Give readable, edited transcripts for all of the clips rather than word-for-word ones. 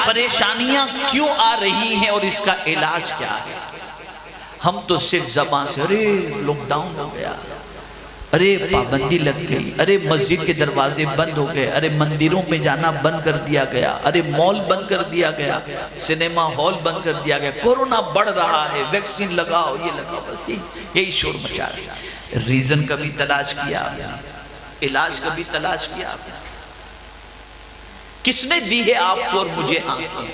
پریشانیاں کیوں آ رہی ہیں اور اس کا علاج کیا ہے؟ ہم تو صرف زبان سے ارے لاک ڈاؤن ہو گیا، ارے پابندی لگ گئی، ارے مسجد کے دروازے بند ہو گئے، ارے مندروں میں جانا بند کر دیا گیا، ارے مال بند کر دیا گیا، سینما ہال بند کر دیا گیا، کورونا بڑھ رہا ہے، ویکسین لگاؤ، یہ لگاؤ، بس یہی شور مچا رہا ہے۔ ریزن کبھی تلاش کیا آپ نے؟ علاج کبھی تلاش کیا آپ نے؟ کس نے دی ہے آپ کو اور مجھے آنکھیں؟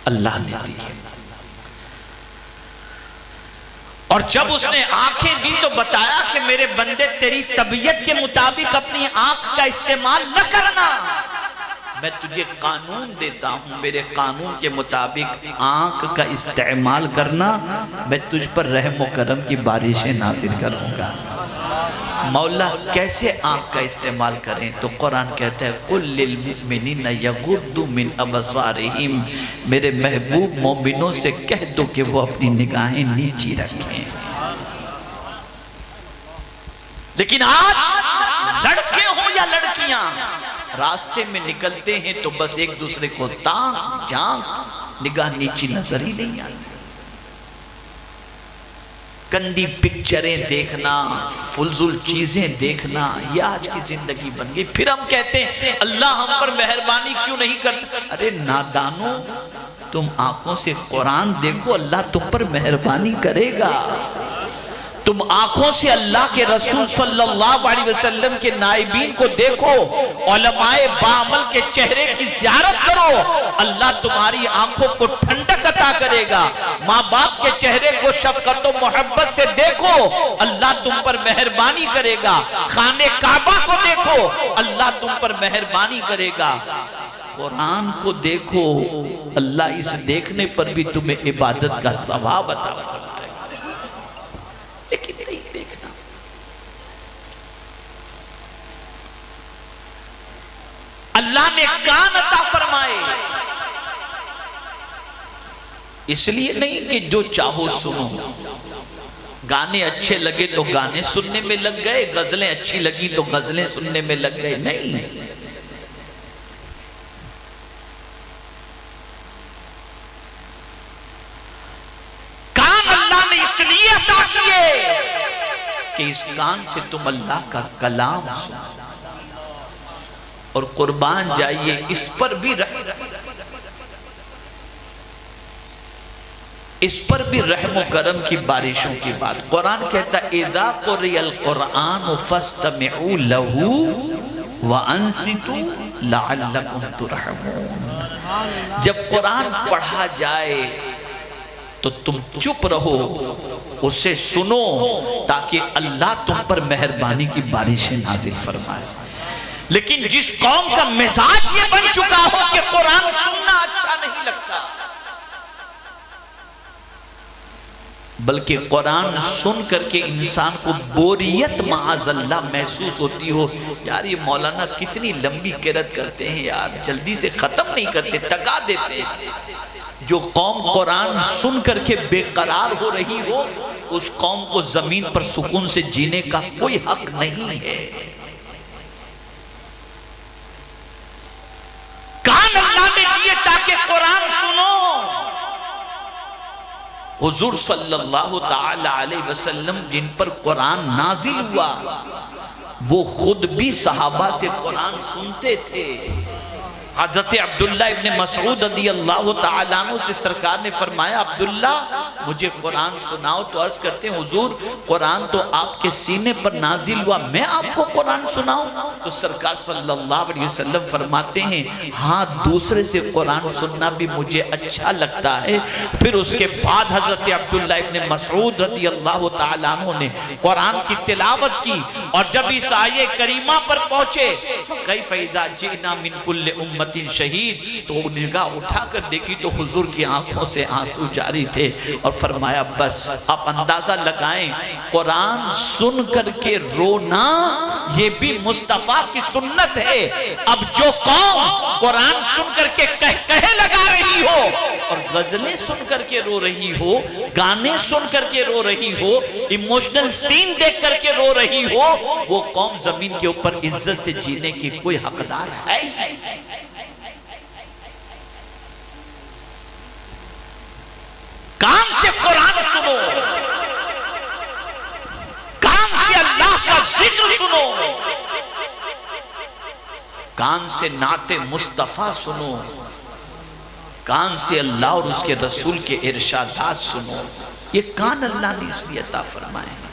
اللہ نے دی ہے۔ اور جب اس نے آنکھیں دی تو بتایا کہ میرے بندے تیری طبیعت کے مطابق اپنی آنکھ کا استعمال نہ کرنا، میں تجھے قانون دیتا ہوں، میرے قانون کے مطابق آنکھ کا استعمال کرنا، میں تجھ پر رحم و کرم کی بارشیں نازل کروں گا۔ مولا کیسے آنکھ کا استعمال کریں؟ تو قرآن کہتا ہے قُلْ لِلْمُؤْمِنِينَ يَغُضُّوا مِنْ أَبْصَارِهِمْ، میرے محبوب مومنوں سے کہہ دو کہ وہ اپنی نگاہیں نیچی رکھیں۔ لیکن آج لڑکے ہوں یا لڑکیاں راستے میں نکلتے ہیں تو بس ایک دوسرے کو تانک جھانک، نگاہ نیچی نظر ہی نہیں آتی، گندی پکچریں دیکھنا، فضول چیزیں دیکھنا، یہ آج کی زندگی بن گئی۔ پھر ہم کہتے ہیں اللہ ہم پر مہربانی کیوں نہیں کرتا؟ ارے نادانو، تم آنکھوں سے قرآن دیکھو، اللہ تم پر مہربانی کرے گا۔ تم آنکھوں سے اللہ کے رسول صلی اللہ علیہ وسلم کے نائبین کو دیکھو، علماء بعمل کے چہرے کی زیارت کرو، اللہ تمہاری آنکھوں کو ٹھنڈک عطا کرے گا۔ ماں باپ کے چہرے کو شفقت و محبت سے دیکھو، اللہ تم پر مہربانی کرے گا۔ خانہ کعبہ کو دیکھو، اللہ تم پر مہربانی کرے گا۔ قرآن کو دیکھو، اللہ اس دیکھنے پر بھی تمہیں عبادت کا ثواب عطا فرمائے گا۔ لیکن نہیں دیکھنا۔ اللہ نے کان عطا فرمائے، اس لیے نہیں کہ جو چاہو سنو، گانے اچھے لگے تو گانے سننے میں لگ گئے، غزلیں اچھی لگی تو غزلیں سننے میں لگ گئے، نہیں۔ اس لیے عطا کیے کہ اس کان سے تم اللہ کا کلام سنو، اور قربان جائیے اس پر بھی رحم و کرم کی بارشوں کی بات۔ قرآن کہتا ہے اذا قرئ القرآن فاستمعوا له وانصتوا لعلکم ترحمون، جب قرآن پڑھا جائے تو تم چپ رہو، اسے سنو، تاکہ اللہ تم پر مہربانی کی بارشیں نازل فرمائے۔ لیکن جس قوم کا مزاج یہ بن چکا ہو کہ قرآن سننا اچھا نہیں لگتا، بلکہ قرآن سن کر کے انسان کو بوریت معاذ اللہ محسوس ہوتی ہو، یار یہ مولانا کتنی لمبی قرأت کرتے ہیں یار، جلدی سے ختم نہیں کرتے، تکا دیتے ہیں۔ جو قوم قرآن سن کر کے بے قرار ہو رہی ہو، اس قوم کو زمین پر سکون سے جینے کا کوئی حق نہیں ہے۔ کان اللہ نے دیے تاکہ قرآن سنو۔ حضور صلی اللہ تعالی علیہ وسلم جن پر قرآن نازل ہوا، وہ خود بھی صحابہ سے قرآن سنتے تھے۔ حضرت عبداللہ ابن مسعود رضی اللہ تعالیٰ عنہ سے سرکار نے فرمایا عبداللہ مجھے قرآن سناؤ، تو عرض کرتے ہیں حضور قرآن تو آپ کے سینے پر نازل ہوا، میں آپ کو قرآن سناؤں؟ تو سرکار صلی اللہ علیہ وسلم فرماتے ہیں ہاں دوسرے سے قرآن سننا بھی مجھے اچھا لگتا ہے۔ پھر اس کے بعد حضرت عبداللہ ابن مسعود رضی اللہ تعالیٰ عنہ نے قرآن کی تلاوت کی، اور جب اس آیے کریمہ پر پہنچے فَكَيْفَ إِذَا جِئْنَا مِن كُلِّ أُمَّةٍ شہید، تو نگاہ اٹھا کر دیکھی تو حضور کی آنکھوں سے آنسو جاری تھے، اور فرمایا بس آپ اندازہ لگائیں قرآن سن کر کے رونا یہ بھی مصطفیٰ کی سنت ہے۔ اب جو قوم قرآن سن کر کے کہے لگا رہی ہو اور غزلیں سن کر کے رو رہی ہو، گانے سن کر کے رو رہی ہو، ایموشنل سین دیکھ کر کے رو رہی ہو، وہ قوم زمین کے اوپر عزت سے جینے کی کوئی حقدار ہے؟ کان سے نعت مصطفیٰ سنو، کان سے اللہ اور اس کے رسول کے ارشادات سنو. یہ کان اللہ نے اس لیے عطا فرمائے ہیں.